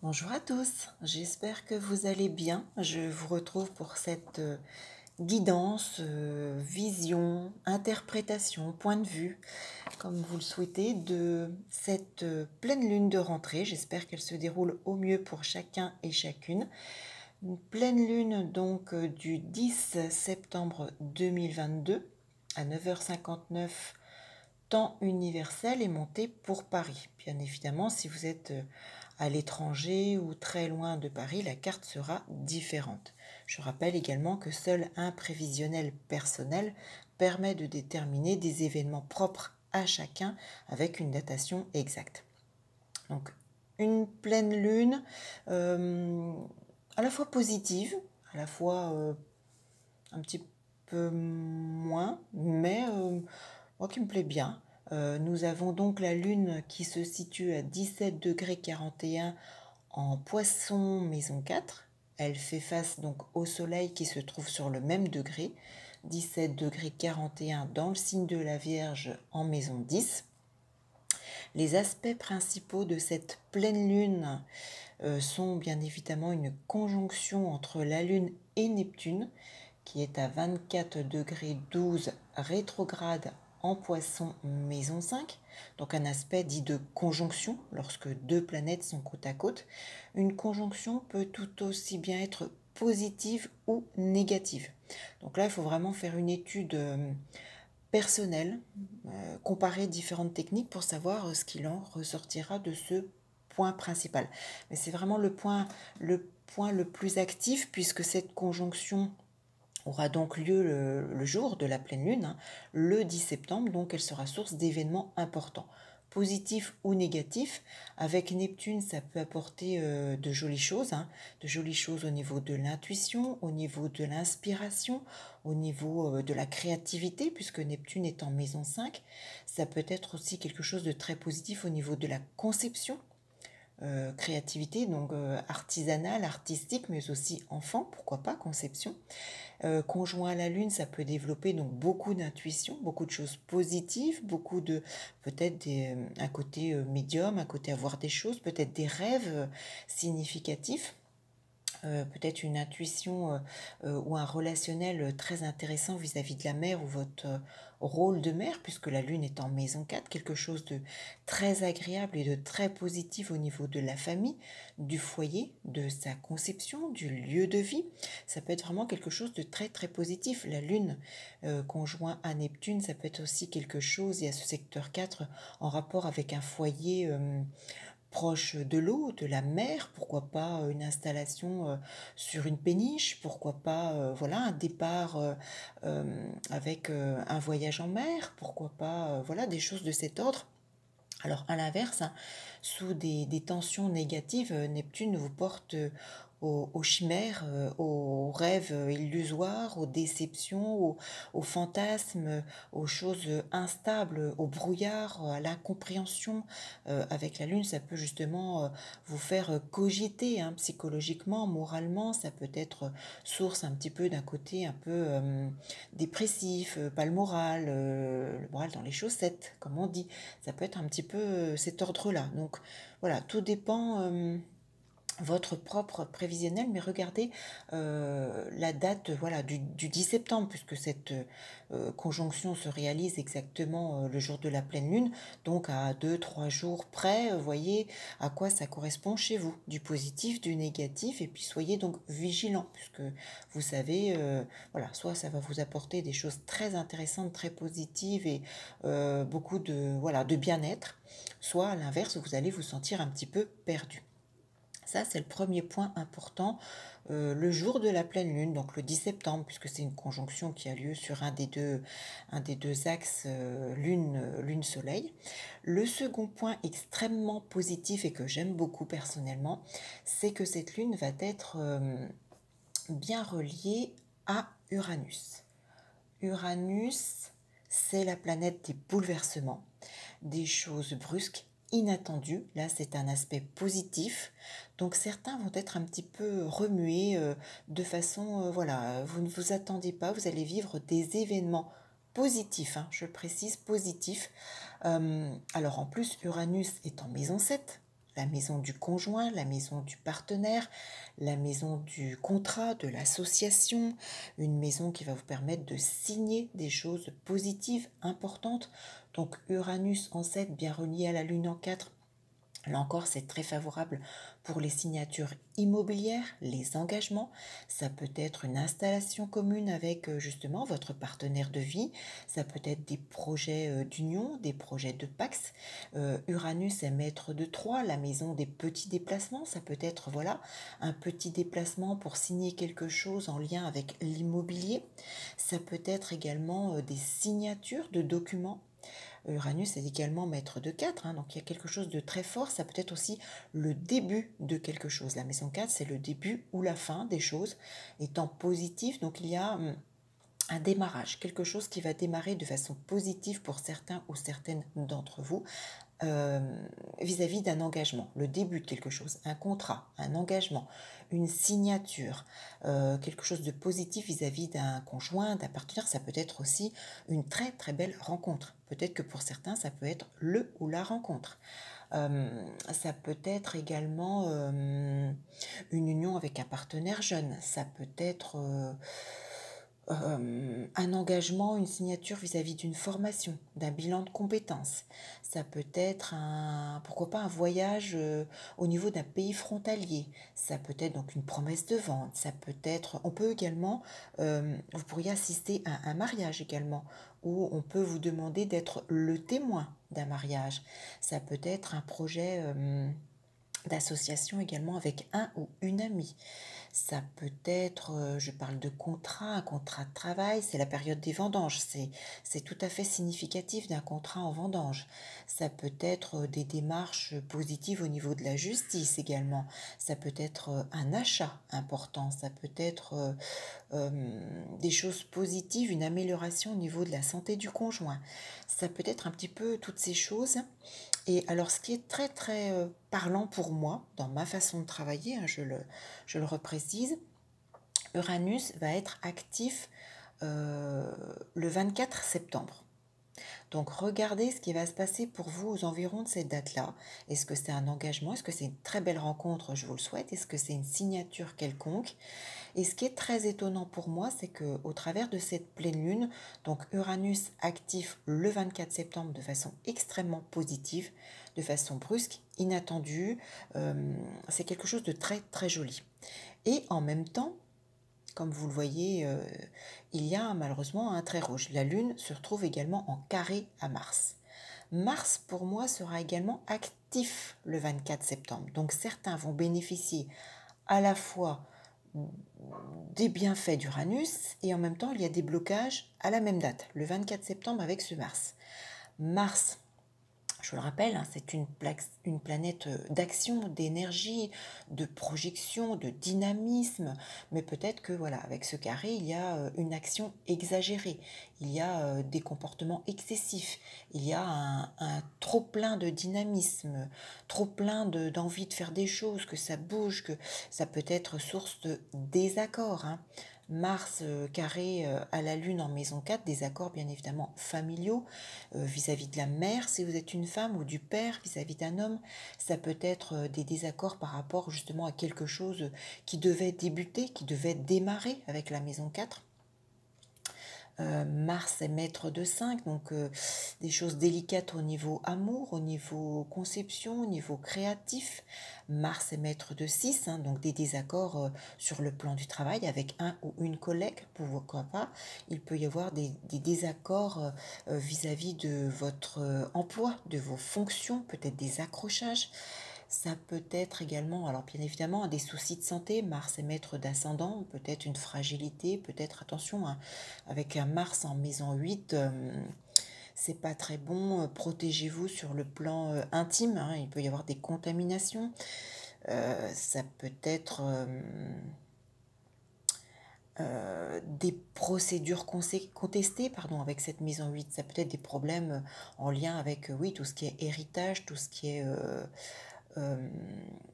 Bonjour à tous, j'espère que vous allez bien. Je vous retrouve pour cette guidance, vision, interprétation, point de vue, comme vous le souhaitez, de cette pleine lune de rentrée. J'espère qu'elle se déroule au mieux pour chacun et chacune. Une pleine lune donc du 10 septembre 2022 à 9h59 temps universel est monté pour Paris. Bien évidemment, si vous êtes à l'étranger ou très loin de Paris, la carte sera différente. Je rappelle également que seul un prévisionnel personnel permet de déterminer des événements propres à chacun avec une datation exacte. Donc, une pleine lune à la fois positive, à la fois un petit peu moins, mais moi qui me plaît bien. Nous avons donc la lune qui se situe à 17 degrés 41 en Poisson maison 4. Elle fait face donc au soleil qui se trouve sur le même degré, 17 degrés 41 dans le signe de la Vierge en maison 10. Les aspects principaux de cette pleine lune sont bien évidemment une conjonction entre la lune et Neptune qui est à 24 degrés 12 rétrograde en Poisson maison 5, donc un aspect dit de conjonction lorsque deux planètes sont côte à côte. Une conjonction peut tout aussi bien être positive ou négative. Donc là, il faut vraiment faire une étude personnelle, comparer différentes techniques pour savoir ce qu'il en ressortira de ce point principal. Mais c'est vraiment le point le plus actif puisque cette conjonction aura donc lieu le jour de la pleine lune, hein, le 10 septembre, donc elle sera source d'événements importants, positifs ou négatifs. Avec Neptune, ça peut apporter de jolies choses, hein, de jolies choses au niveau de l'intuition, au niveau de l'inspiration, au niveau de la créativité, puisque Neptune est en maison 5. Ça peut être aussi quelque chose de très positif au niveau de la conception, créativité, donc artisanale, artistique, mais aussi enfant, pourquoi pas, conception. Conjoint à la lune, ça peut développer donc beaucoup d'intuition, beaucoup de choses positives, beaucoup de peut-être un côté médium, un côté avoir des choses, peut-être des rêves significatifs. Peut-être une intuition ou un relationnel très intéressant vis-à-vis de la mère ou votre rôle de mère, puisque la lune est en maison 4, quelque chose de très agréable et de très positif au niveau de la famille, du foyer, de sa conception, du lieu de vie. Ça peut être vraiment quelque chose de très très positif. La lune conjoint à Neptune, ça peut être aussi quelque chose, il y a ce secteur 4 en rapport avec un foyer proche de l'eau, de la mer, pourquoi pas une installation sur une péniche, pourquoi pas voilà un départ avec un voyage en mer, pourquoi pas voilà des choses de cet ordre. Alors à l'inverse, hein, sous des tensions négatives, Neptune vous porte aux chimères, aux rêves illusoires, aux déceptions, aux fantasmes, aux choses instables, au brouillard, à l'incompréhension. Avec la Lune, ça peut justement vous faire cogiter, hein, psychologiquement, moralement. Ça peut être source un petit peu d'un côté un peu dépressif, pas le moral dans les chaussettes, comme on dit. Ça peut être un petit peu cet ordre-là. Donc voilà, tout dépend votre propre prévisionnel, mais regardez la date voilà, du 10 septembre, puisque cette conjonction se réalise exactement le jour de la pleine lune, donc à 2-3 jours près, voyez à quoi ça correspond chez vous, du positif, du négatif, et puis soyez donc vigilants, puisque vous savez, voilà, soit ça va vous apporter des choses très intéressantes, très positives et beaucoup de, voilà, de bien-être, soit à l'inverse, vous allez vous sentir un petit peu perdu. Ça, c'est le premier point important, le jour de la pleine lune, donc le 10 septembre, puisque c'est une conjonction qui a lieu sur un des deux axes lune-soleil. Le second point extrêmement positif et que j'aime beaucoup personnellement, c'est que cette lune va être bien reliée à Uranus. Uranus, c'est la planète des bouleversements, des choses brusques, inattendues. Là, c'est un aspect positif. Donc, certains vont être un petit peu remués de façon, voilà, vous ne vous attendez pas, vous allez vivre des événements positifs, je précise positifs. Alors, en plus, Uranus est en maison 7. la maison du conjoint, la maison du partenaire, la maison du contrat, de l'association, une maison qui va vous permettre de signer des choses positives, importantes. Donc Uranus en 7, bien relié à la Lune en 4. Là encore, c'est très favorable pour les signatures immobilières, les engagements. Ça peut être une installation commune avec justement votre partenaire de vie. Ça peut être des projets d'union, des projets de Pax. Uranus est maître de 3, la maison des petits déplacements. Ça peut être voilà un petit déplacement pour signer quelque chose en lien avec l'immobilier. Ça peut être également des signatures de documents. Uranus est également maître de 4, hein, donc il y a quelque chose de très fort. Ça peut être aussi le début de quelque chose. La maison 4, c'est le début ou la fin des choses, étant positif. Donc il y a un démarrage, quelque chose qui va démarrer de façon positive pour certains ou certaines d'entre vous vis-à-vis d'un engagement, le début de quelque chose, un contrat, un engagement, une signature, quelque chose de positif vis-à-vis d'un conjoint, d'un partenaire. Ça peut être aussi une très très belle rencontre. Peut-être que pour certains, ça peut être le ou la rencontre. Ça peut être également une union avec un partenaire jeune. Ça peut être un engagement, une signature vis-à-vis d'une formation, d'un bilan de compétences. Ça peut être pourquoi pas un voyage au niveau d'un pays frontalier. Ça peut être donc une promesse de vente. Ça peut être, on peut également, vous pourriez assister à un mariage également, où on peut vous demander d'être le témoin d'un mariage. Ça peut être un projet d'association également avec un ou une amie. Ça peut être, je parle de contrat, un contrat de travail, c'est la période des vendanges, c'est tout à fait significatif d'un contrat en vendange. Ça peut être des démarches positives au niveau de la justice également. Ça peut être un achat important, ça peut être des choses positives, une amélioration au niveau de la santé du conjoint. Ça peut être un petit peu toutes ces choses. Et alors, ce qui est très très parlant pour moi, dans ma façon de travailler, hein, je le reprécise, Uranus va être actif le 24 septembre. Donc regardez ce qui va se passer pour vous aux environs de cette date-là. Est-ce que c'est un engagement? Est-ce que c'est une très belle rencontre? Je vous le souhaite. Est-ce que c'est une signature quelconque? Et ce qui est très étonnant pour moi, c'est que au travers de cette pleine lune, donc Uranus actif le 24 septembre de façon extrêmement positive, de façon brusque, inattendue, c'est quelque chose de très très joli. Et en même temps, comme vous le voyez, il y a malheureusement un trait rouge. La lune se retrouve également en carré à Mars. Mars, pour moi, sera également actif le 24 septembre. Donc certains vont bénéficier à la fois des bienfaits d'Uranus et en même temps il y a des blocages à la même date, le 24 septembre avec ce Mars. Mars, je le rappelle, hein, c'est une planète d'action, d'énergie, de projection, de dynamisme, mais peut-être que voilà, avec ce carré, il y a une action exagérée, il y a des comportements excessifs, il y a un trop plein de dynamisme, trop plein d'envie de faire des choses, que ça bouge, que ça peut être source de désaccord, hein. Mars carré à la Lune en maison 4, des accords bien évidemment familiaux vis-à-vis de la mère si vous êtes une femme ou du père vis-à-vis d'un homme. Ça peut être des désaccords par rapport justement à quelque chose qui devait débuter, qui devait démarrer avec la maison 4. Mars est maître de 5, donc des choses délicates au niveau amour, au niveau conception, au niveau créatif. Mars est maître de 6, hein, donc des désaccords sur le plan du travail avec un ou une collègue, pourquoi pas. Il peut y avoir des désaccords vis-à-vis de votre emploi, de vos fonctions, peut-être des accrochages. Ça peut être également, alors bien évidemment, des soucis de santé. Mars est maître d'ascendant, peut-être une fragilité, peut-être, attention, hein, avec un Mars en maison 8, c'est pas très bon. Protégez-vous sur le plan intime, hein, il peut y avoir des contaminations. Ça peut être des procédures contestées, pardon, avec cette maison 8. Ça peut être des problèmes en lien avec, oui, tout ce qui est héritage, tout ce qui est euh,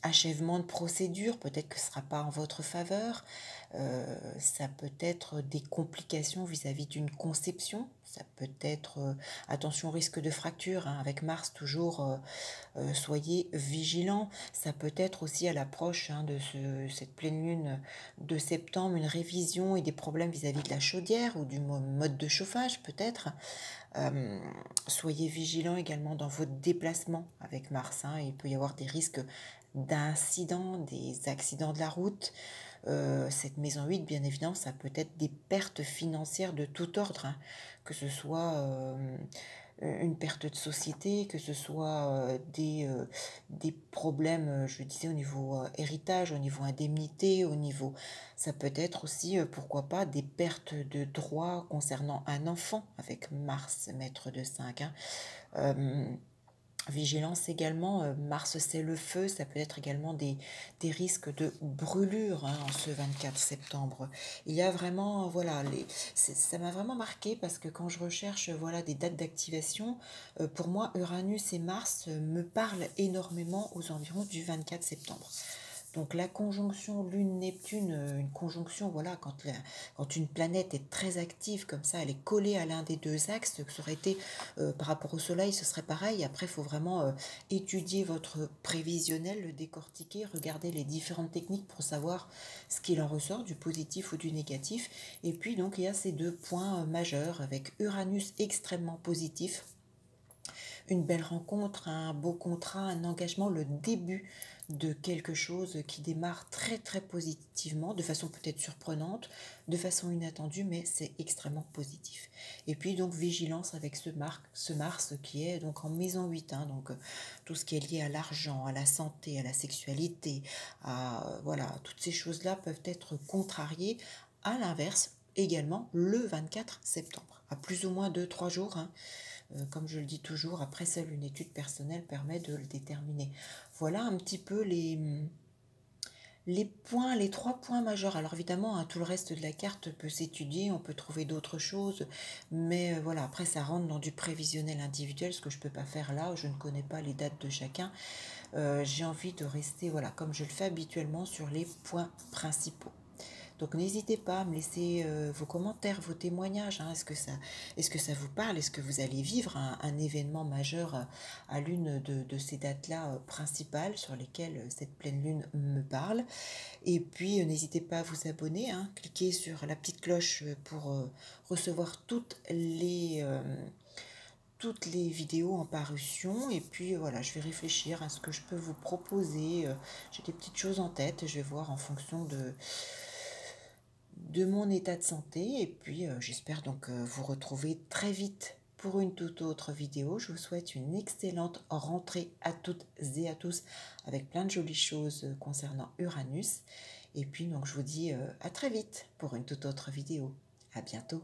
achèvement de procédure, peut-être que ce ne sera pas en votre faveur. Ça peut être des complications vis-à-vis d'une conception. Ça peut être, attention au risque de fracture, hein, avec Mars toujours, soyez vigilants. Ça peut être aussi à l'approche, hein, de cette pleine lune de septembre, une révision et des problèmes vis-à-vis de la chaudière ou du mode de chauffage peut-être. Euh, Soyez vigilants également dans votre déplacement avec Mars, hein. Il peut y avoir des risques d'incidents, des accidents de la route. Cette maison 8, bien évidemment, ça peut être des pertes financières de tout ordre, hein. Que ce soit une perte de société, que ce soit des problèmes, je disais, au niveau héritage, au niveau indemnité, au niveau... Ça peut être aussi, pourquoi pas, des pertes de droits concernant un enfant avec Mars, maître de 5, hein. Euh, Vigilance également, Mars c'est le feu, ça peut être également des risques de brûlure, hein, en ce 24 septembre. Il y a vraiment, voilà, ça m'a vraiment marqué parce que quand je recherche, voilà, des dates d'activation, pour moi Uranus et Mars me parlent énormément aux environs du 24 septembre. Donc la conjonction Lune-Neptune, une conjonction, voilà, quand une planète est très active comme ça, elle est collée à l'un des deux axes, ça aurait été, par rapport au Soleil, ce serait pareil. Après, il faut vraiment étudier votre prévisionnel, le décortiquer, regarder les différentes techniques pour savoir ce qu'il en ressort, du positif ou du négatif. Et puis donc il y a ces deux points majeurs avec Uranus extrêmement positif, une belle rencontre, un beau contrat, un engagement, le début de quelque chose qui démarre très très positivement, de façon peut-être surprenante, de façon inattendue, mais c'est extrêmement positif. Et puis donc vigilance avec ce Mars qui est donc en maison 8, hein, donc tout ce qui est lié à l'argent, à la santé, à la sexualité, à voilà, toutes ces choses-là peuvent être contrariées. À l'inverse, également le 24 septembre, à plus ou moins 2-3 jours, hein. Comme je le dis toujours, après seule une étude personnelle permet de le déterminer. Voilà un petit peu les points, les 3 points majeurs. Alors évidemment, hein, tout le reste de la carte peut s'étudier, on peut trouver d'autres choses, mais voilà, après ça rentre dans du prévisionnel individuel, ce que je ne peux pas faire là, je ne connais pas les dates de chacun. J'ai envie de rester, voilà, comme je le fais habituellement, sur les points principaux. Donc n'hésitez pas à me laisser vos commentaires, vos témoignages, hein. Est-ce que ça vous parle? Est-ce que vous allez vivre un événement majeur à l'une de ces dates-là principales sur lesquelles cette pleine lune me parle? Et puis n'hésitez pas à vous abonner, hein. Cliquez sur la petite cloche pour recevoir toutes les vidéos en parution. Et puis voilà, je vais réfléchir à ce que je peux vous proposer. J'ai des petites choses en tête, je vais voir en fonction de mon état de santé. Et puis j'espère donc vous retrouver très vite pour une toute autre vidéo. Je vous souhaite une excellente rentrée à toutes et à tous avec plein de jolies choses concernant Uranus. Et puis donc je vous dis à très vite pour une toute autre vidéo. À bientôt.